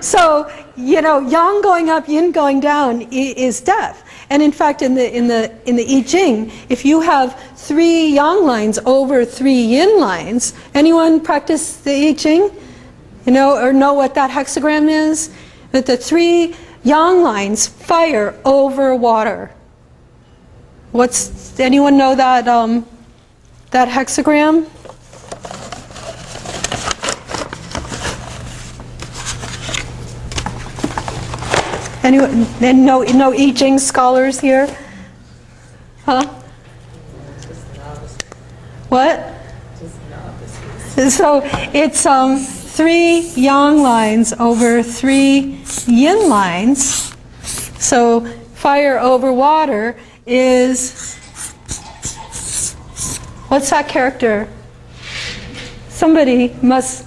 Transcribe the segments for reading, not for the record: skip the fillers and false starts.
So, you know, yang going up, yin going down is death. And in fact, in the I Ching, if you have 3 yang lines over 3 yin lines, anyone practice the I Ching? You know, or know what that hexagram is? That the 3 yang lines fire over water. Anyone know that that hexagram? Anyone? And no I Ching scholars here? Huh? What? So it's 3 yang lines over 3 yin lines. So fire over water is, what's that character? Somebody must.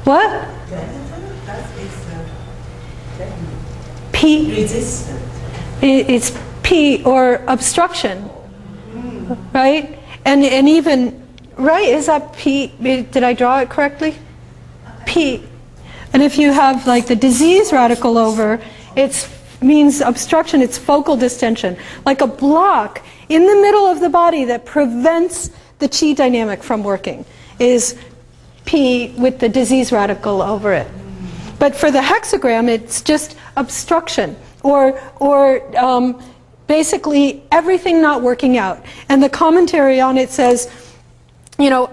What? P. Resistant. It's P, or obstruction, right? And even, right, is that P? Did I draw it correctly? P. And if you have like the disease radical over, it means obstruction, it's focal distension. Like a block in the middle of the body that prevents the chi dynamic from working is P with the disease radical over it. But for the hexagram, it's just obstruction, or basically everything not working out. And the commentary on it says, you know,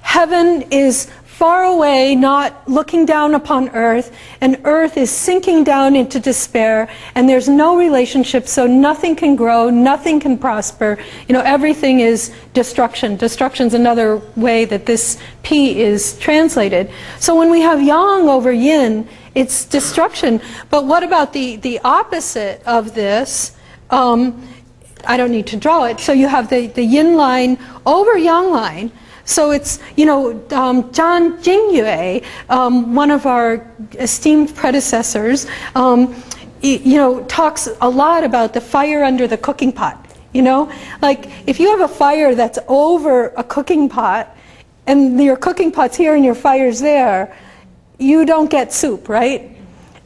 heaven is far away, not looking down upon earth, and earth is sinking down into despair, and there's no relationship, so nothing can grow, nothing can prosper. You know, everything is destruction. Destruction's another way that this P is translated. So when we have yang over yin, it's destruction. But what about the opposite of this? I don't need to draw it. So you have the yin line over yang line. So it's, you know, Zhang Jingyue, one of our esteemed predecessors, you know, talks a lot about the fire under the cooking pot. You know, like if you have a fire that's over a cooking pot, and your cooking pot's here and your fire's there, you don't get soup, right?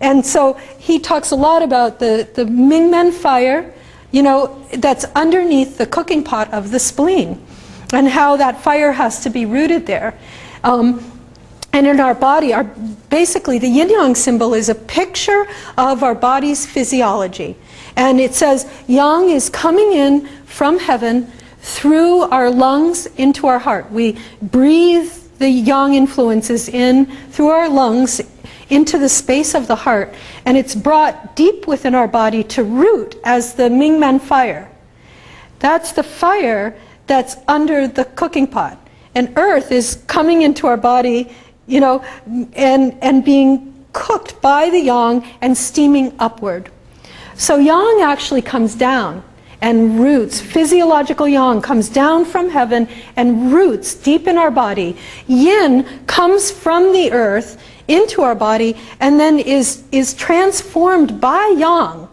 And so he talks a lot about the Mingmen fire, you know, that's underneath the cooking pot of the spleen, and how that fire has to be rooted there. And in our body, basically the yin-yang symbol is a picture of our body's physiology. And it says yang is coming in from heaven through our lungs into our heart. We breathe the yang influences in through our lungs into the space of the heart, and it's brought deep within our body to root as the Mingmen fire. That's the fire that's under the cooking pot. And earth is coming into our body, you know, and being cooked by the yang and steaming upward. So yang actually comes down and roots. Physiological yang comes down from heaven and roots deep in our body. Yin comes from the earth into our body and then is transformed by yang.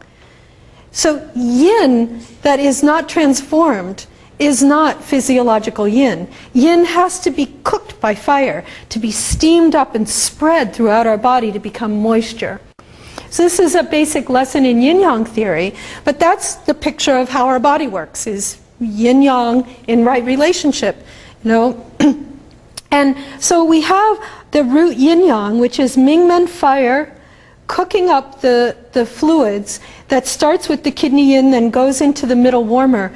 So yin that is not transformed is not physiological yin. Yin has to be cooked by fire, to be steamed up and spread throughout our body to become moisture. So this is a basic lesson in yin-yang theory, but that's the picture of how our body works, is yin-yang in right relationship, you know. And so we have the root yin-yang, which is Mingmen fire, cooking up the fluids that starts with the kidney yin, then goes into the middle warmer.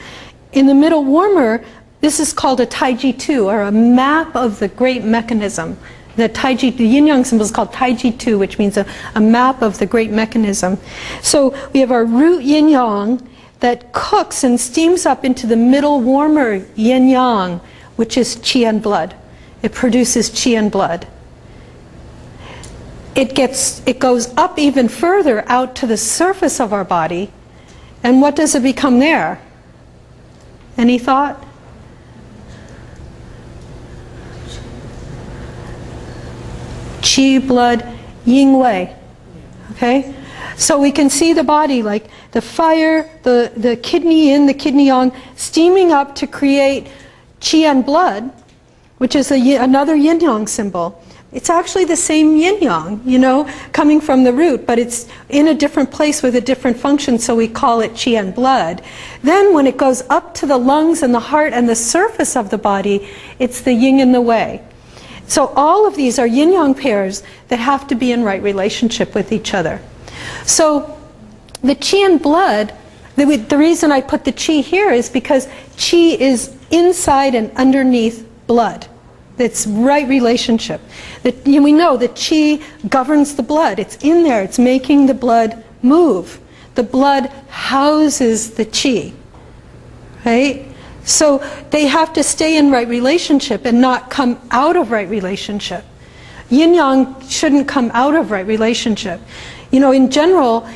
In the middle warmer, this is called a Taiji 2, or a map of the great mechanism. The Taiji, the yin-yang symbol is called Taiji 2, which means a map of the great mechanism. So we have our root yin-yang that cooks and steams up into the middle warmer yin-yang, which is qi and blood. It produces qi and blood. It goes up even further out to the surface of our body, and what does it become there? Any thought? Qi, blood, yin wei. Okay? So we can see the body like the fire, the kidney yin, the kidney yang, steaming up to create qi and blood. which is another yin-yang symbol. It's actually the same yin-yang, you know, coming from the root, but it's in a different place with a different function, so we call it qi and blood. Then when it goes up to the lungs and the heart and the surface of the body, it's the yin and the wei. So all of these are yin-yang pairs that have to be in right relationship with each other. So the qi and blood, the reason I put the qi here is because qi is inside and underneath blood. It's right relationship. We know that qi governs the blood. It's in there. It's making the blood move. The blood houses the qi. Right? So they have to stay in right relationship and not come out of right relationship. Yin-yang shouldn't come out of right relationship. You know, in general,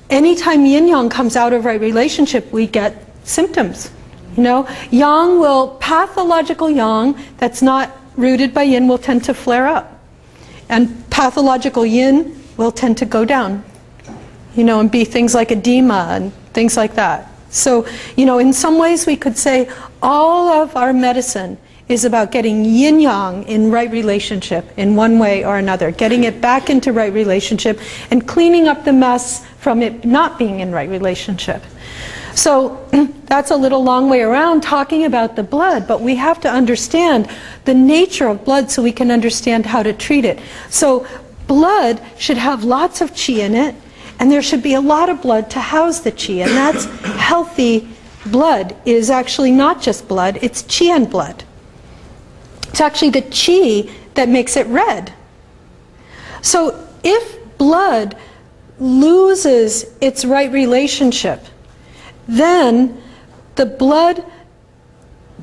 anytime yin-yang comes out of right relationship, we get symptoms. You know, yang will, pathological yang that's not rooted by yin will tend to flare up. And pathological yin will tend to go down. You know, and be things like edema and things like that. So, you know, in some ways we could say all of our medicine is about getting yin-yang in right relationship in one way or another, getting it back into right relationship and cleaning up the mess from it not being in right relationship. So that's a little long way around talking about the blood, but we have to understand the nature of blood so we can understand how to treat it. So blood should have lots of qi in it, and there should be a lot of blood to house the qi, and that's healthy blood is actually not just blood, it's qi and blood. It's actually the qi that makes it red. So if blood loses its right relationship, then the blood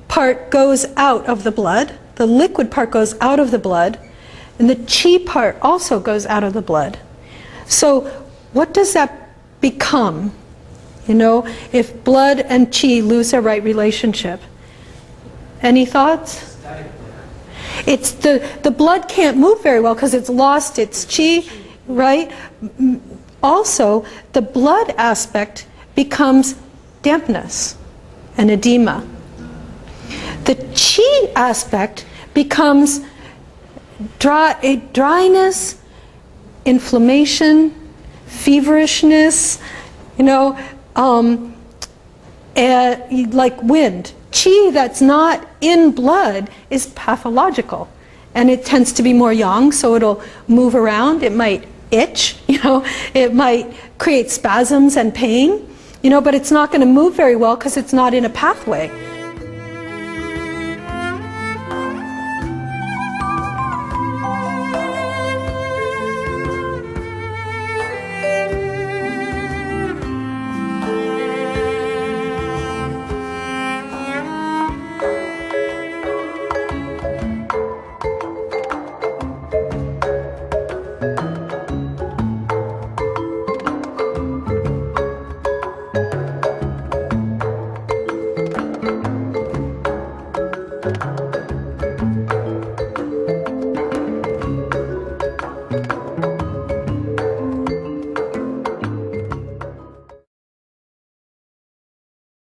part goes out of the blood, the liquid part goes out of the blood, and the qi part also goes out of the blood. So what does that become? You know, if blood and qi lose their right relationship. Any thoughts? It's the blood can't move very well because it's lost its qi, right? Also, the blood aspect becomes dampness and edema. The qi aspect becomes dryness, inflammation, feverishness, you know, like wind. Qi that's not in blood is pathological, and it tends to be more yang, so it'll move around. It might itch, you know, it might create spasms and pain, you know, but it's not going to move very well because it's not in a pathway.